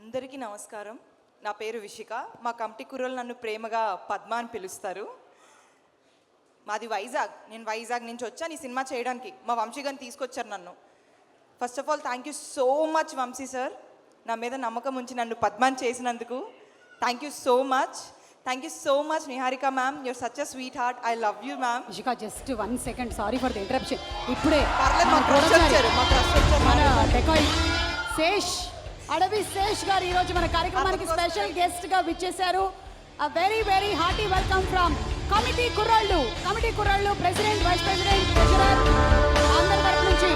అందరికీ నమస్కారం. నా పేరు విషిక. మా కమిటీ కుర్రోళ్ళు నన్ను ప్రేమగా పద్మ అని పిలుస్తారు. మాది వైజాగ్. నేను వైజాగ్ నుంచి వచ్చాను ఈ సినిమా చేయడానికి. మా వంశీ గారిని తీసుకొచ్చారు నన్ను. First of all thank you so much Vamsi sir, నా మీద నమ్మకం ఉంచి నన్ను పద్మాని చేసినందుకు. Thank you so much. Thank you so much Niharika ma'am, you're such a sweet heart. I love you ma'am. Vishika just 1 second, sorry for the interruption. ఇప్పుడే పర్లేదు, మా క్రష్ వచ్చారు. మన డెకాయ్ శేష్, అడవి శేష్ గారు ఈరోజు మన కార్యక్రమానికి స్పెషల్ గెస్ట్ గా విచ్చేశారు. A very very hearty welcome from committee కుర్రాళ్ళు ప్రెసిడెంట్, వైస్ ప్రెసిడెంట్, ట్రెజరర్ అందరి తరపు నుంచి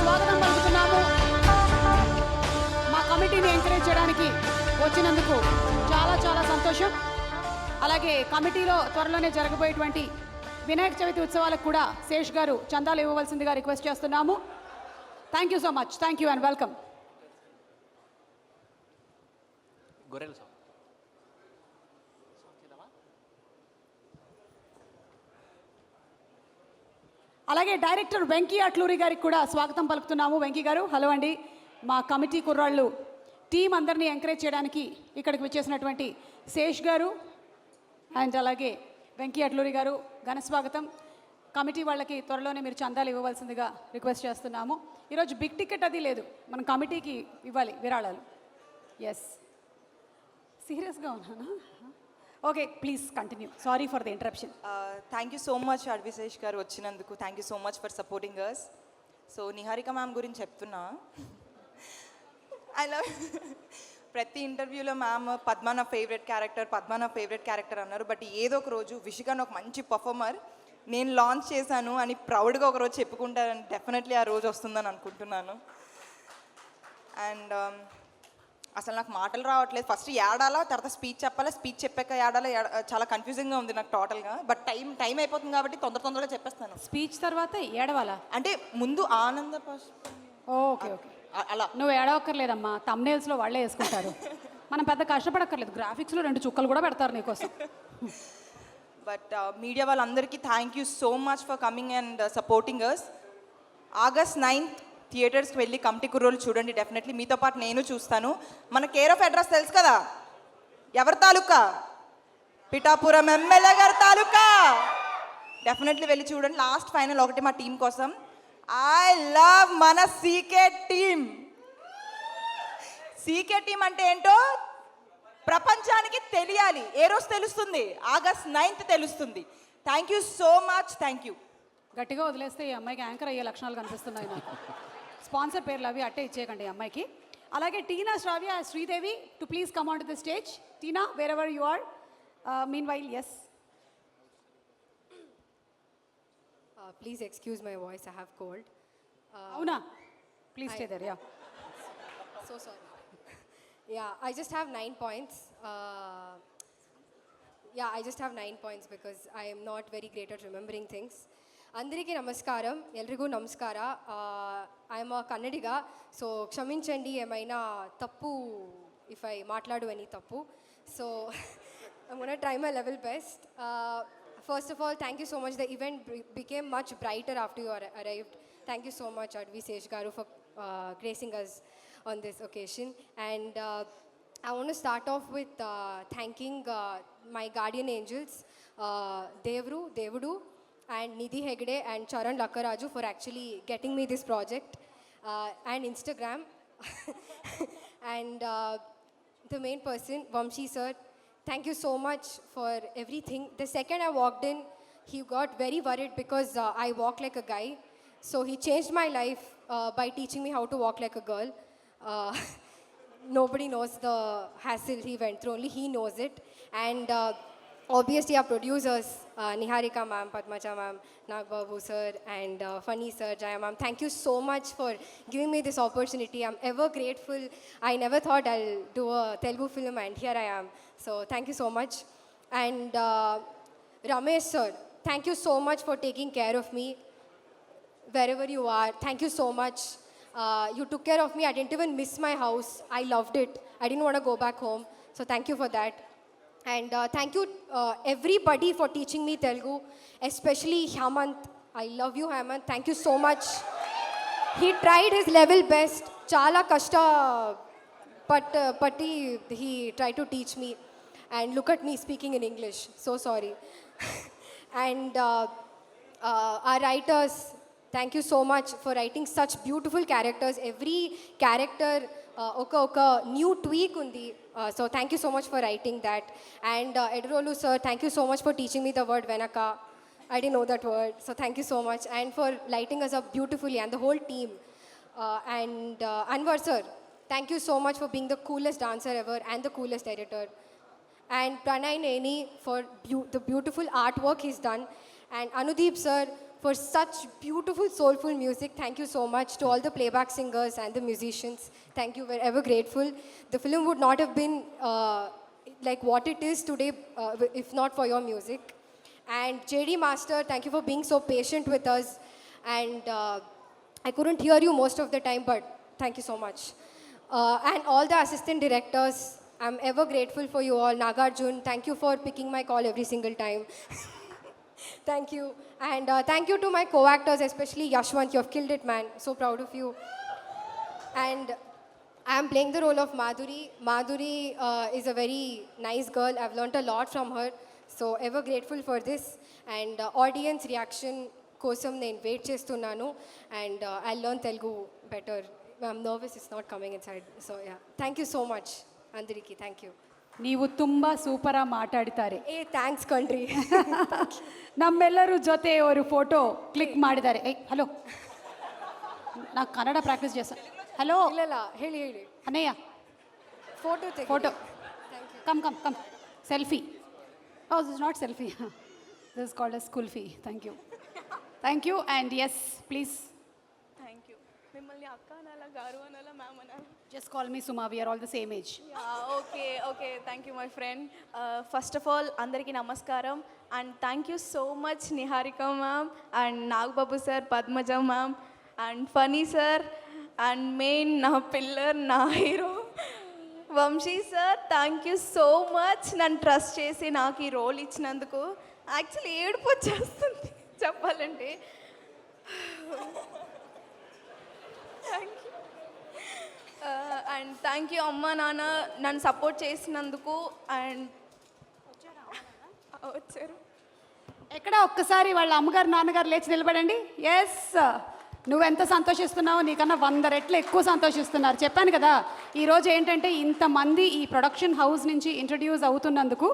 స్వాగతం పలుకుతున్నాము. మా కమిటీని ఎంకరేజ్ చేయడానికి వచ్చినందుకు చాలా చాలా సంతోషం. అలాగే కమిటీలో త్వరలోనే జరగబోయేటువంటి వినాయక చవితి ఉత్సవాలకు కూడా శేష్ గారు చందాలు ఇవ్వవలసిందిగా రిక్వెస్ట్ చేస్తున్నాము. Thank you so much. Thank you and welcome. అలాగే డైరెక్టర్ వెంకీ అట్లూరి గారికి కూడా స్వాగతం పలుకుతున్నాము. వెంకీ గారు, హలో అండి. మా కమిటీ కుర్రాళ్ళు టీం అందరినీ ఎంకరేజ్ చేయడానికి ఇక్కడికి వచ్చేసినటువంటి శేష్ గారు అండ్ అలాగే వెంకీ అట్లూరి గారు ఘన స్వాగతం. కమిటీ వాళ్ళకి త్వరలోనే మీరు చందాలు ఇవ్వవలసిందిగా రిక్వెస్ట్ చేస్తున్నాము. ఈరోజు బిగ్ టికెట్ అది లేదు, మనం కమిటీకి ఇవ్వాలి విరాళాలు. ఎస్, సీరియస్గా ఉన్నానా? Okay, please continue. Sorry for the interruption. Thank you so much Adivi Sesh గారు వచ్చినందుకు. Thank you so much for supporting us. So Niharika ma'am గురించి చెప్తున్నా. ఐ లవ్ ప్రతి ఇంటర్వ్యూలో మ్యామ్ పద్మ నా ఫేవరెట్ క్యారెక్టర్ అన్నారు. బట్ ఏదో ఒక రోజు విషికాన్ ఒక మంచి పర్ఫార్మర్ నేను లాంచ్ చేశాను అని ప్రౌడ్గా ఒకరోజు చెప్పుకుంటారని డెఫినెట్లీ ఆ రోజు వస్తుందని అనుకుంటున్నాను. అండ్ అసలు నాకు మాటలు రావట్లేదు. ఫస్ట్ ఏడాలా, తర్వాత స్పీచ్ చెప్పాలా, స్పీచ్ చెప్పాక ఏడాలా, చాలా కన్ఫ్యూజింగ్గా ఉంది నాకు టోటల్గా. బట్ టైం అయిపోతుంది కాబట్టి తొందరగా చెప్పేస్తాను. స్పీచ్ తర్వాత ఏడవాలా అంటే ముందు ఆనంద ఓకే ఓకే, అలా నువ్వు ఏడవక్కర్లేదమ్మా, తమ్నేల్స్లో వాళ్ళే వేసుకుంటారు. మనం పెద్ద కష్టపడక్కర్లేదు, గ్రాఫిక్స్లో 2 చుక్కలు కూడా పెడతారు నీకోసం. బట్ మీడియా వాళ్ళందరికీ thank you so much for coming and supporting us. August 9th థియేటర్స్కి వెళ్ళి కమిటీ కుర్రోళ్ళు చూడండి. డెఫినెట్లీ మీతో పాటు నేను చూస్తాను. మన కేర్ ఆఫ్ అడ్రస్ తెలుసు కదా, ఎవరి తాలూకా? పిఠాపురం ఎమ్మెల్యే గారి తాలూకా. డెఫినెట్లీ వెళ్ళి చూడండి. లాస్ట్ ఫైనల్ ఒకటి మా టీం కోసం. ఐ లవ్ మన సీకే టీమ్. సీకే టీం అంటే ఏంటో ప్రపంచానికి తెలియాలి. ఏ రోజు తెలుస్తుంది? August 9th తెలుస్తుంది. Thank you so much. Thank you. గట్టిగా వదిలేస్తే ఈ అమ్మాయికి యాంకర్ అయ్యే లక్షణాలు కనిపిస్తున్నాయి నాకు. స్పాన్సర్ పేర్లు అవి అట్టే ఇచ్చేయకండి ఈ అమ్మాయికి. అలాగే Tina, Shravya, Sridevi to please come on to the stage. Tina, wherever you are. Meanwhile, yes. Please excuse my voice, I have cold. అవునా, please stay there. Yeah, So sorry. Yeah, I just have 9 points. I just have 9 points because I am not very great at remembering things. అందరికీ నమస్కారం, ఎల్రిಗೂ నమస్కార. I'm Kannadiga, so క్షమించండి ఏమైనా తప్పు, if I మాట్లాడు అని తప్పు. So I'm gonna try my level best. First of all, thank you so much. The event became much brighter after you arrived. Thank you so much, Advi Sesh Garu, for gracing us on this occasion. And I want to start off with thanking my guardian angels, Devudu, and Nidhi Hegde and Charan Lakkaraju for actually getting me this project, and Instagram. And the main person, Vamshi sir, thank you so much for everything. The second I walked in, he got very worried because I walk like a guy. So he changed my life by teaching me how to walk like a girl. Nobody knows the hassle he went through, only he knows it. And obviously our producers, Niharika ma'am, Padmaja ma'am, Nagbabu sir, and Funny sir, Jaya ma'am, thank you so much for giving me this opportunity. I'm ever grateful. I never thought I'll do a Telugu film, and here I am. So thank you so much. And Ramesh sir, thank you so much for taking care of me wherever you are. Thank you so much. You took care of me. I didn't even miss my house. I loved it. I didn't want to go back home. So thank you for that. And thank you everybody for teaching me Telugu, especially Hemant. I love you, Hemant. Thank you so much. He tried his level best. Chala kashta Patti, he tried to teach me, and look at me speaking in English. So sorry. And our writers, thank you so much for writing such beautiful characters. Every character, oka new tweak undi. So thank you so much for writing that. And Edrolu sir, thank you so much for teaching me the word Venaka. I didn't know that word, so thank you so much. And for lighting us up beautifully, and the whole team. And Anwar sir, thank you so much for being the coolest dancer ever and the coolest editor. And Pranay Neni for the beautiful artwork he's done. And Anudeep sir for such beautiful soulful music. Thank you so much to all the playback singers and the musicians. Thank you, we're ever grateful. The film would not have been like what it is today if not for your music. And JD Master, thank you for being so patient with us. And I couldn't hear you most of the time, but thank you so much. And all the assistant directors, I'm ever grateful for you all. Nagarjun, thank you for picking my call every single time. Thank you. And thank you to my co-actors, especially Yashwant. You have killed it, man. So proud of you. And I'm playing the role of Madhuri. Madhuri is a very nice girl. I've learned a lot from her. So ever grateful for this. And audience reaction కోసం నేను wait చేస్తున్నాను. And I'll learn Telugu better. I'm nervous it's not coming inside. So yeah. Thank you so much. Andariki, thank you. ನೀವು ತುಂಬ ಸೂಪರಾಗಿ ಮಾತಾಡ್ತಾರೆ. Hey, thanks country. ನಮ್ಮೆಲ್ಲರೂ ಜೊತೆ ಅವರು photo click ಮಾಡಿದ್ದಾರೆ. ಏಯ್ ಹಲೋ, ನಾ ಕನ್ನಡ ಪ್ರಾಕ್ಟೀಸ್ చేస్తాను. ಹಲೋ ಇಲ್ಲ ಹೇಳಿ ಅನಯ್ಯ, photo photo come selfie. Oh, this is not selfie, this is called a school fee. Thank you and yes please. Thank you. మిమ్మల్ని అక్క అనాలా, గారు అనాలా, మ్యామ్ అనాలా? Just call me Suma, we are all the same age. Okay thank you my friend. First of all అందరికీ నమస్కారం and thank you so much Niharika ma'am and Nagababu sir, Padmaja ma'am and Phani sir and main నా pillar, నా hero Vamsi sir. Thank you so much నన్ను trust చేసి నాకు ఈ role ఇచ్చినందుకు. Actually ఏడుపు వచ్చేస్తుంది చెప్పాలంటే. Thank you. And thank you అమ్మ నాన్న నన్ను సపోర్ట్ చేసినందుకు. అండ్ వచ్చారు ఎక్కడ ఒక్కసారి వాళ్ళ అమ్మగారు నాన్నగారు లేచి నిలబడండి. ఎస్, నువ్వెంత సంతోషిస్తున్నావో నీకన్నా 100 రెట్లు ఎక్కువ సంతోషిస్తున్నారు. చెప్పాను కదా, ఈరోజు ఏంటంటే ఇంతమంది ఈ ప్రొడక్షన్ హౌస్ నుంచి ఇంట్రడ్యూస్ అవుతున్నందుకు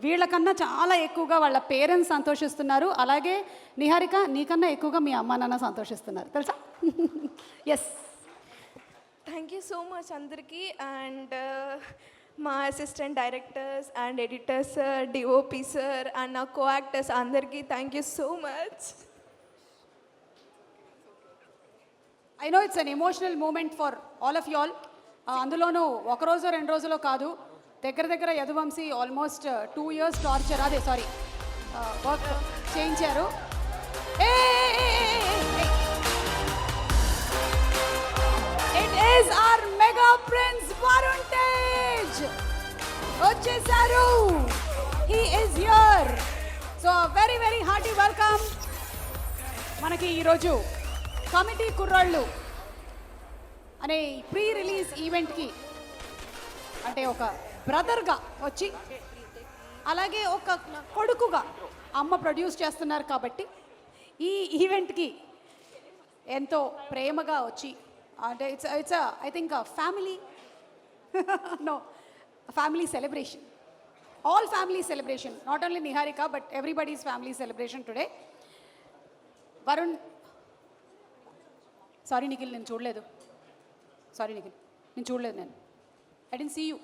వీళ్ళకన్నా చాలా ఎక్కువగా వాళ్ళ పేరెంట్స్ సంతోషిస్తున్నారు. అలాగే నిహారిక, నీకన్నా ఎక్కువగా మీ అమ్మ నాన్న సంతోషిస్తున్నారు, తెలుసా? Yes, thank you so much అందరికీ. అండ్ మా assistant directors and editors sir, DOP sir and నా కో యాక్టర్స్ అందరికీ thank you so much. I know it's an emotional moment for all of you all. అందులోనూ ఒక రోజు 2 రోజులో కాదు, దగ్గర యదువంశీ ఆల్మోస్ట్ 2 years టార్చర్, అదే సారీ వర్క్ చేయించారు. It is our mega prince Varun Tej వచ్చేసారు. He is here. So very hearty welcome. మనకి ఈరోజు కమిటీ కుర్రాళ్ళు అనే ప్రీ రిలీజ్ ఈవెంట్కి అంటే ఒక బ్రదర్గా వచ్చి, అలాగే ఒక కొడుకుగా అమ్మ ప్రొడ్యూస్ చేస్తున్నారు కాబట్టి ఈ ఈవెంట్కి ఎంతో ప్రేమగా వచ్చి, అంటే it's I think family no family celebration, all family celebration, not only Niharika but everybody's family celebration today. Varun, sorry Nikhil, నేను చూడలేదు. నేను I didn't see you.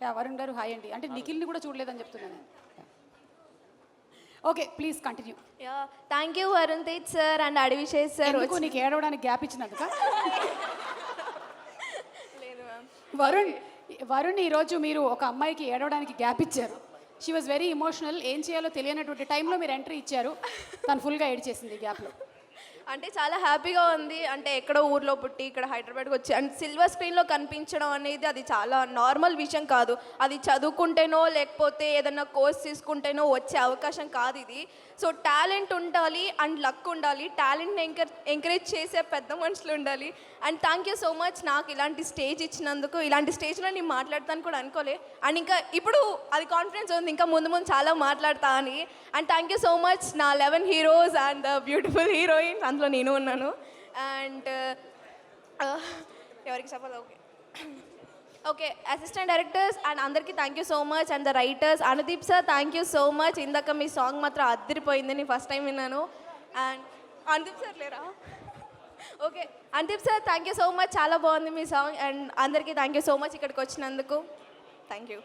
Yeah, Varun గారు హాయ్ అండి. అంటే నిఖిల్ని కూడా చూడలేదని చెప్తున్నాను. Okay, please continue. Thank you Varun Tej sir and Adivi Sesh sir. ఎందుకు నీకు ఏడవడానికి గ్యాప్ ఇచ్చినందుక? లేదు మ్యామ్. వరుణ్ ఈరోజు మీరు ఒక అమ్మాయికి ఏడవడానికి గ్యాప్ ఇచ్చారు. She was very emotional. ఏం చేయాలో తెలియనటువంటి టైంలో మీరు ఎంట్రీ ఇచ్చారు. తను ఫుల్గా ఏడ్చేసింది గ్యాప్లో. అంటే చాలా హ్యాపీగా ఉంది. అంటే ఎక్కడో ఊర్లో పుట్టి ఇక్కడ హైదరాబాద్కి వచ్చి అండ్ సిల్వర్ స్క్రీన్లో కనిపించడం అనేది అది చాలా నార్మల్ విషయం కాదు. అది చదువుకుంటేనో లేకపోతే ఏదైనా కోర్స్ తీసుకుంటేనో వచ్చే అవకాశం కాదు ఇది. సో టాలెంట్ ఉండాలి అండ్ లక్ ఉండాలి. టాలెంట్ని ఎంకరేజ్ చేసే పెద్ద మనుషులు ఉండాలి. And thank you so much నాకు ఇలాంటి స్టేజ్ ఇచ్చినందుకు. ఇలాంటి స్టేజ్లో నేను మాట్లాడతాను కూడా అనుకోలే. అండ్ ఇంకా ఇప్పుడు అది కాన్ఫిడెన్స్ ఉంది ఇంకా ముందు ముందు చాలా మాట్లాడతా అని. And thank you so much నా 11 హీరోస్ అండ్ బ్యూటిఫుల్ హీరోయిన్స్, అందులో నేను ఉన్నాను. అండ్ ఎవరికి చెప్పాలి? ఓకే అసిస్టెంట్ డైరెక్టర్స్ అండ్ అందరికీ thank you so much. And the writers Anudeep sir thank you so much. ఇందాక మీ సాంగ్ మాత్రం అద్దరిపోయింది, నేను ఫస్ట్ టైం విన్నాను. అండ్ అనుదీప్ సార్ లేరా? Okay Anudeep sir thank you so much, చాలా బాగుంది మీ సాంగ్. అండ్ అందరికీ థ్యాంక్ యూ సో మచ్ ఇక్కడికి వచ్చినందుకు. Thank you.